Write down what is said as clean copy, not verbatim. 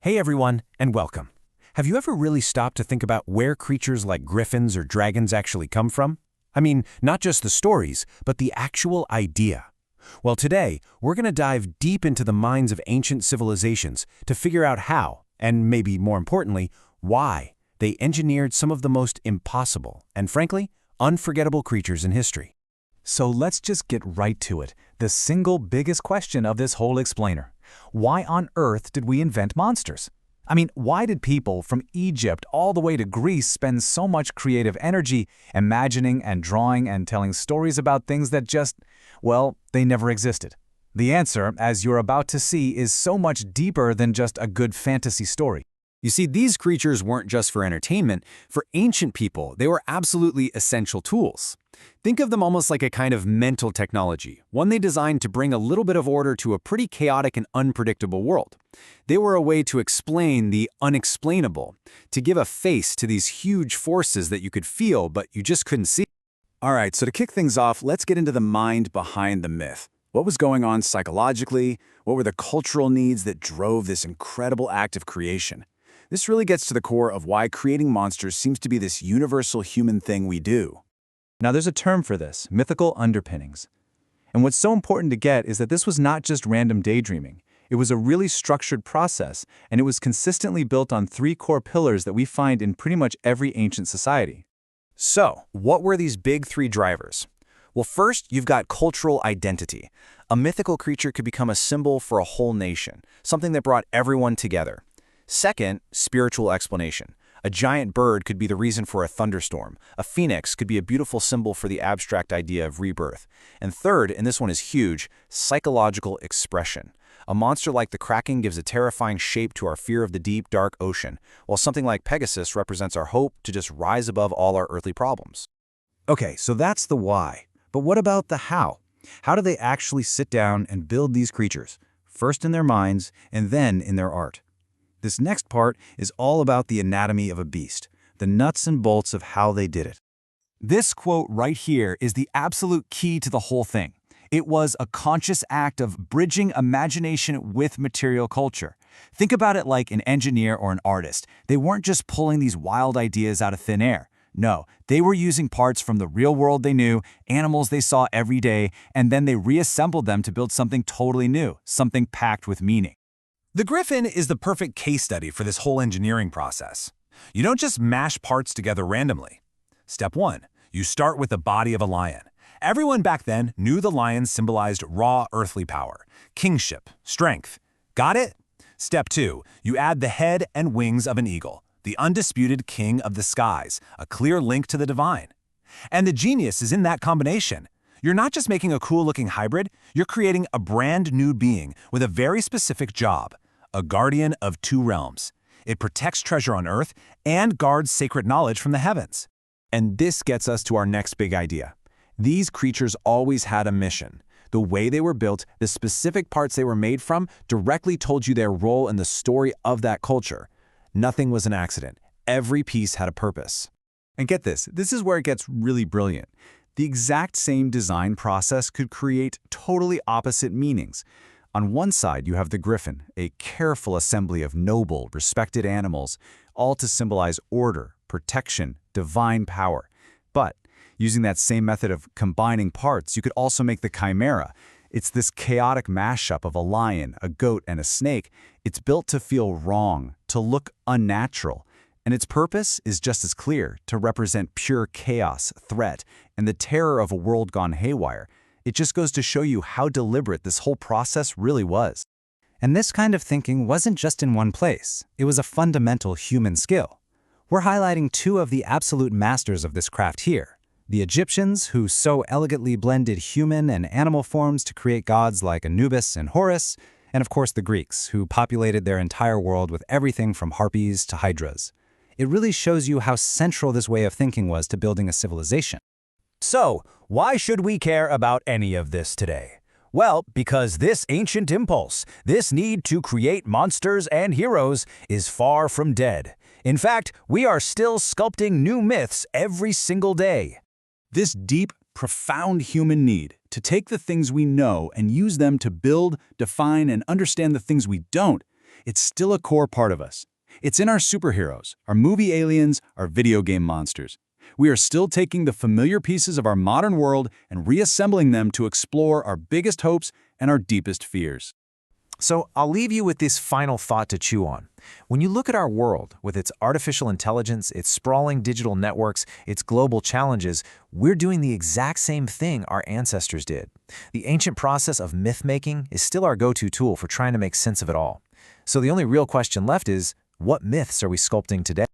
Hey everyone, and welcome. Have you ever really stopped to think about where creatures like griffins or dragons actually come from? I mean, not just the stories, but the actual idea. Well, today, we're going to dive deep into the minds of ancient civilizations to figure out how, and maybe more importantly, why, they engineered some of the most impossible and, frankly, unforgettable creatures in history. So let's just get right to it. The single biggest question of this whole explainer. Why on earth did we invent monsters? I mean, why did people from Egypt all the way to Greece spend so much creative energy imagining and drawing and telling stories about things that just, well, they never existed? The answer, as you're about to see, is so much deeper than just a good fantasy story. You see, these creatures weren't just for entertainment. For ancient people, they were absolutely essential tools. Think of them almost like a kind of mental technology, one they designed to bring a little bit of order to a pretty chaotic and unpredictable world. They were a way to explain the unexplainable, to give a face to these huge forces that you could feel but you just couldn't see. All right, so to kick things off, let's get into the mind behind the myth. What was going on psychologically? What were the cultural needs that drove this incredible act of creation? This really gets to the core of why creating monsters seems to be this universal human thing we do. Now, there's a term for this, mythical underpinnings. And what's so important to get is that this was not just random daydreaming. It was a really structured process, and it was consistently built on three core pillars that we find in pretty much every ancient society. So, what were these big three drivers? Well, first, you've got cultural identity. A mythical creature could become a symbol for a whole nation, something that brought everyone together. Second, spiritual explanation. A giant bird could be the reason for a thunderstorm. A phoenix could be a beautiful symbol for the abstract idea of rebirth. And third, and this one is huge, psychological expression. A monster like the Kraken gives a terrifying shape to our fear of the deep, dark ocean, while something like Pegasus represents our hope to just rise above all our earthly problems. Okay, so that's the why. But what about the how? How do they actually sit down and build these creatures? First in their minds, and then in their art. This next part is all about the anatomy of a beast, the nuts and bolts of how they did it. This quote right here is the absolute key to the whole thing. It was a conscious act of bridging imagination with material culture. Think about it like an engineer or an artist. They weren't just pulling these wild ideas out of thin air. No, they were using parts from the real world they knew, animals they saw every day, and then they reassembled them to build something totally new, something packed with meaning. The griffin is the perfect case study for this whole engineering process. You don't just mash parts together randomly. Step 1. You start with the body of a lion. Everyone back then knew the lion symbolized raw earthly power, kingship, strength. Got it? Step 2. You add the head and wings of an eagle, the undisputed king of the skies, a clear link to the divine. And the genius is in that combination. You're not just making a cool-looking hybrid, you're creating a brand new being with a very specific job, a guardian of two realms. It protects treasure on earth and guards sacred knowledge from the heavens. And this gets us to our next big idea. These creatures always had a mission. The way they were built, the specific parts they were made from, directly told you their role in the story of that culture. Nothing was an accident. Every piece had a purpose. And get this is where it gets really brilliant. The exact same design process could create totally opposite meanings. On one side, you have the griffin, a careful assembly of noble, respected animals, all to symbolize order, protection, divine power. But using that same method of combining parts, you could also make the chimera. It's this chaotic mashup of a lion, a goat, and a snake. It's built to feel wrong, to look unnatural. And its purpose is just as clear, to represent pure chaos, threat, and the terror of a world gone haywire. It just goes to show you how deliberate this whole process really was. And this kind of thinking wasn't just in one place. It was a fundamental human skill. We're highlighting two of the absolute masters of this craft here. The Egyptians, who so elegantly blended human and animal forms to create gods like Anubis and Horus, and of course the Greeks, who populated their entire world with everything from harpies to hydras. It really shows you how central this way of thinking was to building a civilization. So, why should we care about any of this today? Well, because this ancient impulse, this need to create monsters and heroes, is far from dead. In fact, we are still sculpting new myths every single day. This deep, profound human need to take the things we know and use them to build, define, and understand the things we don't it's still a core part of us. It's in our superheroes, our movie aliens, our video game monsters. We are still taking the familiar pieces of our modern world and reassembling them to explore our biggest hopes and our deepest fears. So I'll leave you with this final thought to chew on. When you look at our world, with its artificial intelligence, its sprawling digital networks, its global challenges, we're doing the exact same thing our ancestors did. The ancient process of myth-making is still our go-to tool for trying to make sense of it all. So the only real question left is, what myths are we sculpting today?